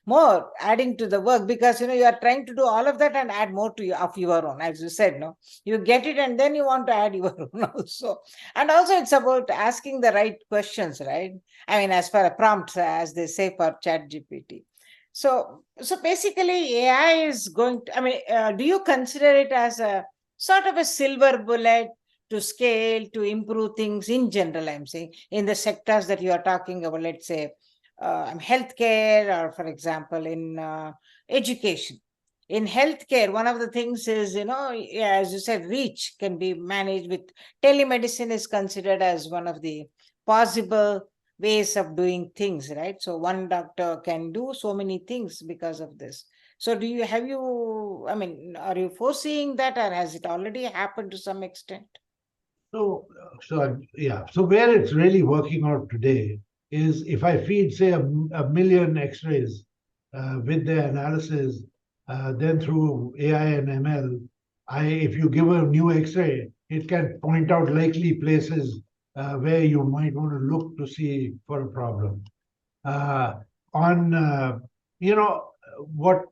more adding to the work because you are trying to do all of that and add more to of your own, as you said. No, you get it and then you want to add your own also, and also it's about asking the right questions, right? I mean, as far as prompts, as they say for Chat GPT. So basically, AI is going to, I mean, do you consider it as a sort of a silver bullet to scale, to improve things in general? I'm saying in the sectors that you are talking about, let's say healthcare, or for example, in education. In healthcare, one of the things is, yeah, as you said, reach can be managed with telemedicine is considered as one of the possible ways of doing things, right? So one doctor can do so many things because of this. So I mean, are you foreseeing that, or has it already happened to some extent? Yeah. So where it's really working out today is if I feed, say, a million X-rays with their analysis, then through AI and ML, if you give a new X-ray, it can point out likely places where you might want to look to see for a problem. Uh, on what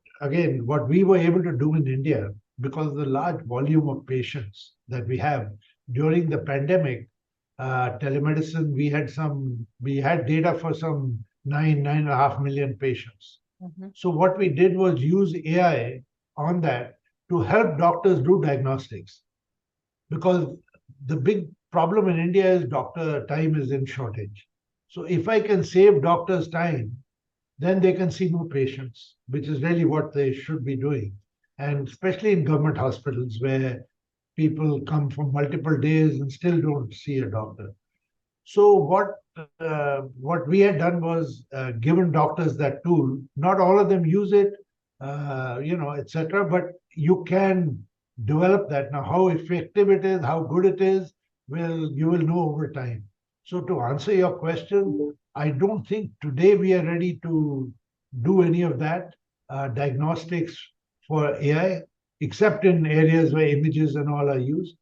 what we were able to do in India because of the large volume of patients that we have during the pandemic, telemedicine, we had data for some 9.5 million patients. Mhm. So what we did was use AI on that to help doctors do diagnostics because the big problem in India is doctor time is in shortage. So if I can save doctors time, then they can see more patients, which is really what they should be doing. And especially in government hospitals where people come for multiple days and still don't see a doctor. So what we had done was given doctors that tool. Not all of them use it, etc. But you can develop that now. How effective it is, how good it is, you will know over time. So to answer your question, I don't think today we are ready to do any of that diagnostics for AI, except in areas where images and all are used.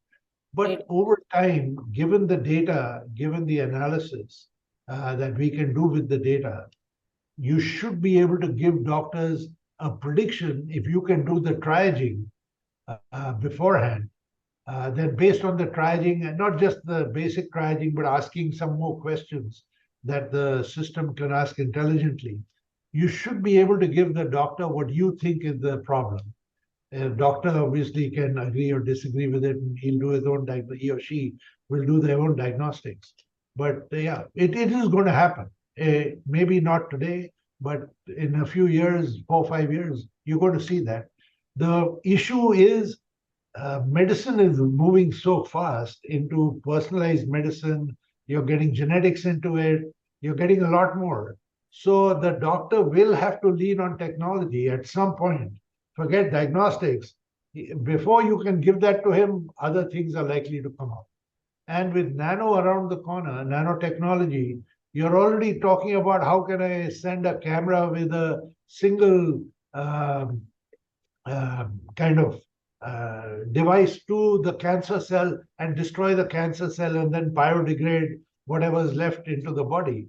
But over time, given the data, given the analysis that we can do with the data, you should be able to give doctors a prediction if you can do the triaging beforehand. Then, based on the triaging, and not just the basic triaging, but asking some more questions that the system can ask intelligently, you should be able to give the doctor what you think is the problem. A doctor obviously can agree or disagree with it, and he'll do his own he or she will do their own diagnostics. But yeah, it is going to happen. Maybe not today, but in a few years, 4 or 5 years, you're going to see that. The issue is medicine is moving so fast into personalized medicine. You're getting genetics into it. You're getting a lot more. So the doctor will have to lean on technology at some point. Forget diagnostics. Before you can give that to him, other things are likely to come up. And with nano around the corner, nanotechnology, you're already talking about how can I send a camera with a single kind of device to the cancer cell and destroy the cancer cell and then biodegrade whatever's left into the body.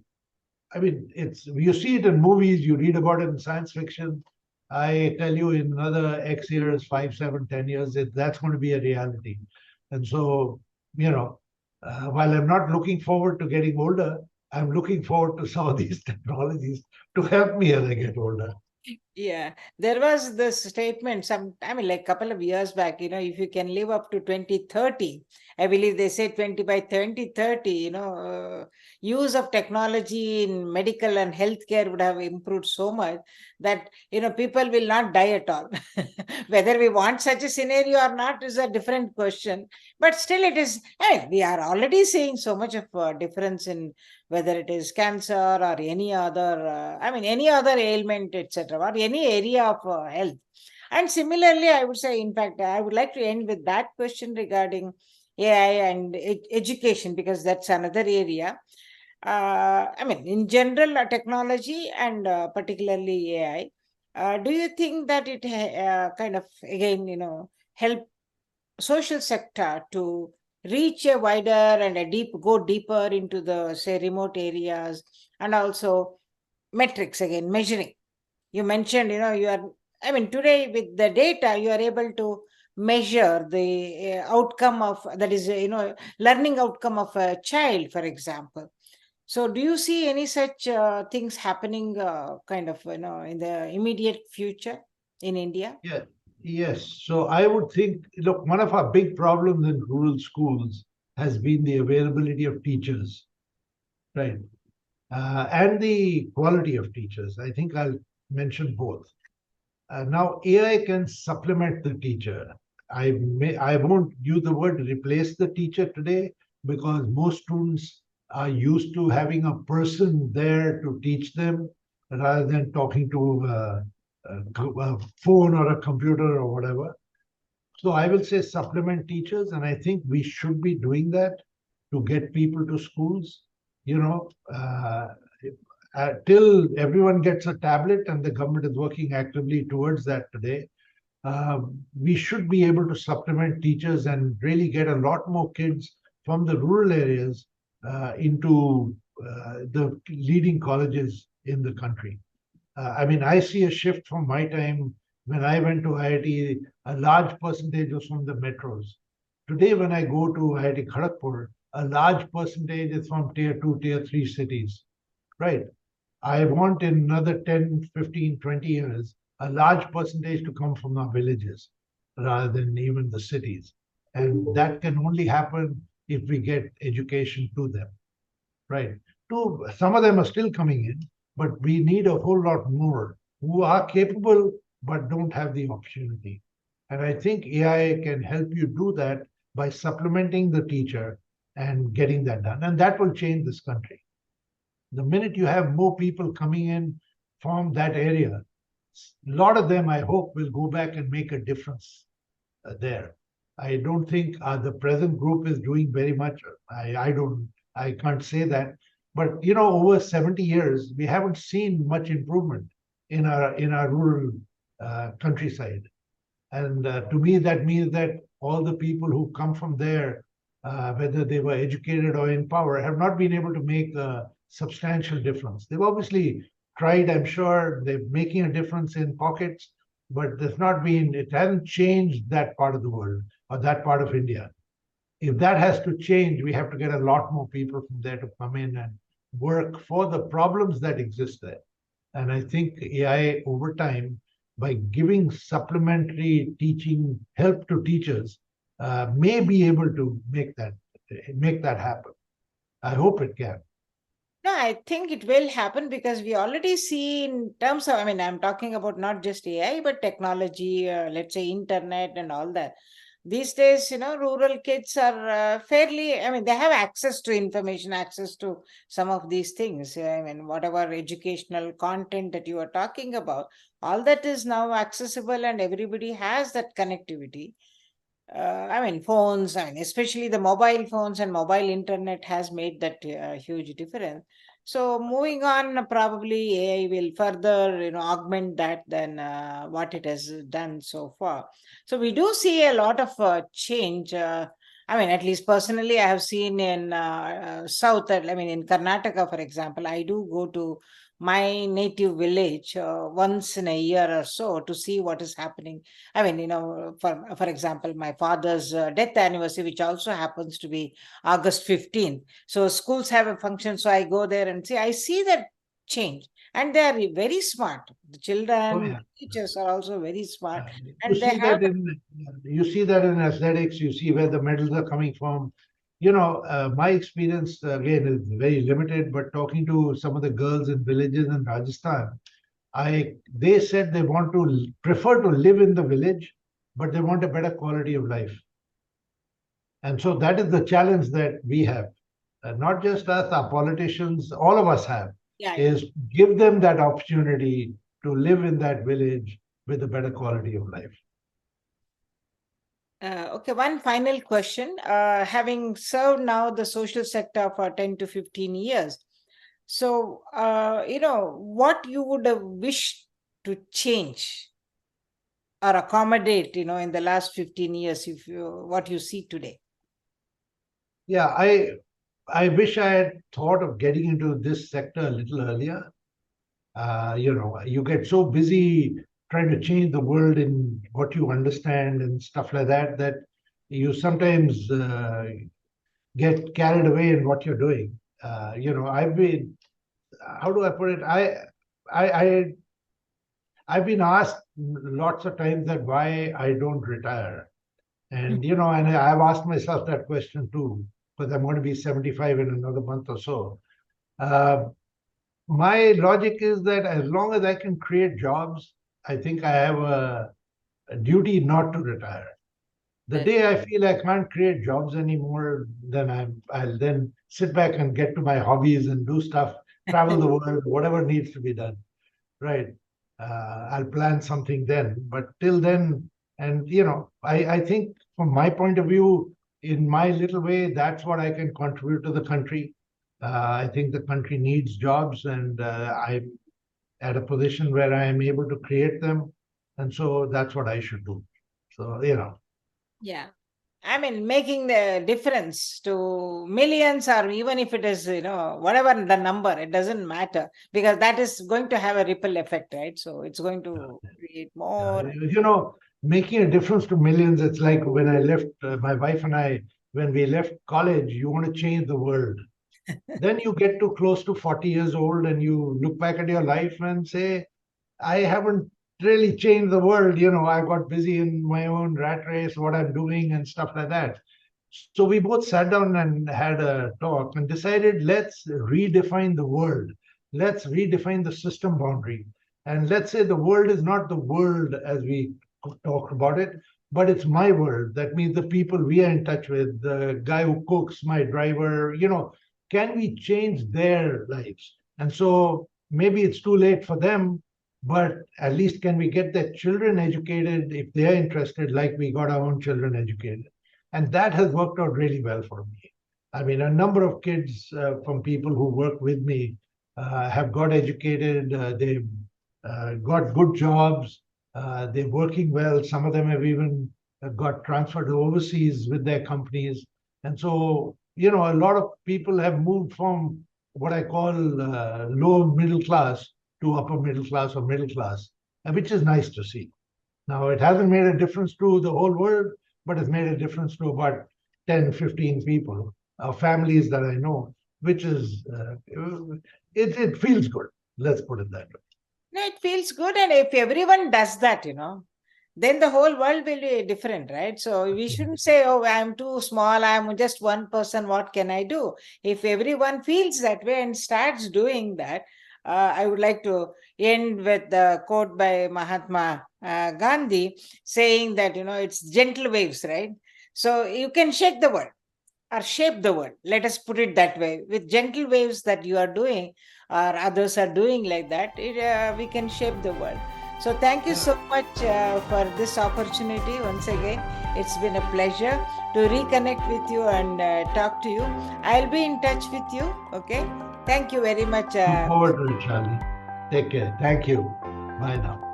I mean, it's you see it in movies, you read about it in science fiction. I tell you, in another X years, 5, 7, 10 years, that's going to be a reality. And so, you know, while I'm not looking forward to getting older, I'm looking forward to some of these technologies to help me as I get older. Yeah, there was this statement I mean, like a couple of years back, if you can live up to 2030, I believe they say 20 by 2030, use of technology in medical and healthcare would have improved so much that, people will not die at all. Whether we want such a scenario or not is a different question. But still, it is, hey, we are already seeing so much of difference in whether it is cancer or any other, any other ailment, etc., or any area of health. And similarly, I would say, in fact, I would like to end with that question regarding AI and education, because that's another area. In general, technology and particularly AI. Do you think that it kind of, again, help social sector to reach a wider and go deeper into the, say, remote areas, and also metrics, again, measuring? You mentioned, today with the data you are able to measure the outcome of, that is, learning outcome of a child, for example. So do you see any such things happening, kind of, in the immediate future in India? Yeah, yes. So I would think, look, one of our big problems in rural schools has been the availability of teachers, right? And the quality of teachers. I think I'll mention both. Now, AI can supplement the teacher. I won't use the word replace the teacher today because most students are used to having a person there to teach them rather than talking to a phone or a computer or whatever. So I will say supplement teachers, and I think we should be doing that to get people to schools. You know, till everyone gets a tablet, and the government is working actively towards that today. We should be able to supplement teachers and really get a lot more kids from the rural areas into the leading colleges in the country. I see a shift from my time when I went to IIT. A large percentage was from the metros. Today, when I go to IIT Kharagpur, a large percentage is from tier 2, tier 3 cities, right? I want in another 10, 15, 20 years, a large percentage to come from our villages rather than even the cities. And that can only happen if we get education to them, right? Some of them are still coming in, but we need a whole lot more who are capable but don't have the opportunity. And I think AI can help you do that by supplementing the teacher and getting that done. And that will change this country. The minute you have more people coming in from that area, a lot of them, I hope, will go back and make a difference there. I don't think the present group is doing very much. I can't say that. But over 70 years, we haven't seen much improvement in our rural countryside. And to me, that means that all the people who come from there, whether they were educated or in power, have not been able to make a substantial difference. They've obviously tried, I'm sure, they're making a difference in pockets, but it hasn't changed that part of the world or that part of India. If that has to change, we have to get a lot more people from there to come in and work for the problems that exist there. And I think AI over time, by giving supplementary teaching help to teachers, may be able to make that happen. I hope it can. No, I think it will happen because we already see in terms of, I mean, I'm talking about not just AI, but technology, let's say internet and all that. These days, rural kids are fairly, I mean, they have access to information, access to some of these things. I mean, whatever educational content that you are talking about, all that is now accessible and everybody has that connectivity. I mean, phones, I mean, especially the mobile phones and mobile internet has made that huge difference. So moving on, probably AI will further, augment that than what it has done so far. So we do see a lot of change. I mean, at least personally, I have seen in South, I mean, in Karnataka, for example, I do go to my native village once in a year or so to see what is happening. I mean, for example, my father's death anniversary, which also happens to be August 15th. So schools have a function, so I go there and see. I see that change, and they are very smart. The Oh children, yeah. teachers are also very smart, Uh, you and they see have that the. in athletics. You see where the medals are coming from. My experience again is very limited, but talking to some of the girls in villages in Rajasthan, they said they want to prefer to live in the village, but they want a better quality of life. And so that is the challenge that we have. Not just us, our politicians, all of us have, Yeah, yeah. is give them that opportunity to live in that village with a better quality of life. Okay, one final question. Having served now the social sector for 10 to 15 years, so, what you would have wished to change or accommodate, in the last 15 years, if what you see today? Yeah, I wish I had thought of getting into this sector a little earlier. You get so busy trying to change the world in what you understand and stuff like that, that you sometimes get carried away in what you're doing. I've been, how do I put it? I, I, I've been asked lots of times that why I don't retire. And I've asked myself that question too, because I'm going to be 75 in another month or so. Uh, my logic is that as long as I can create jobs, I think I have a duty not to retire. The That, day I feel I can't create jobs anymore, then I'll then sit back and get to my hobbies and do stuff, travel the world, whatever needs to be done. Right. I'll plan something then. But till then, and I think from my point of view, in my little way, that's what I can contribute to the country. I think the country needs jobs, and I'm at a position where I am able to create them. And so that's what I should do. So. yeah. I mean, making the difference to millions, or even if it is, whatever the number, it doesn't matter because that is going to have a ripple effect, right? So it's going to create Uh, more. Making a difference to millions, it's like when I left, my wife and I, when we left college, you want to change the world. Then you get to close to 40 years old and you look back at your life and say, I haven't really changed the world. I got busy in my own rat race, what I'm doing and stuff like that. So we both sat down and had a talk and decided, let's redefine the world. Let's redefine the system boundary. And let's say the world is not the world as we talked about it, but it's my world. That means the people we are in touch with, the guy who cooks, my driver, can we change their lives? And so maybe it's too late for them, but at least can we get their children educated if they're interested, like we got our own children educated? And that has worked out really well for me. I mean, a number of kids from people who work with me have got educated, they've got good jobs, they're working well. Some of them have even got transferred overseas with their companies. And so, a lot of people have moved from what I call low middle class to upper middle class or middle class, which is nice to see. Now, it hasn't made a difference to the whole world, but it's made a difference to about 10, 15 people, families that I know, which is, it feels good. Let's put it that way. No, it feels good. And if everyone does that, then the whole world will be different, right? So we shouldn't say, oh, I'm too small, I'm just one person, what can I do? If everyone feels that way and starts doing that, I would like to end with the quote by Mahatma Gandhi saying that, it's gentle waves, right? So you can shake the world or shape the world. Let us put it that way. With gentle waves that you are doing or others are doing like that, we can shape the world. So thank you so much for this opportunity once again. It's been a pleasure to reconnect with you and talk to you. I'll be in touch with you. Okay. Thank you very much. Look forward to it, Charlie. Take care. Thank you. Bye now.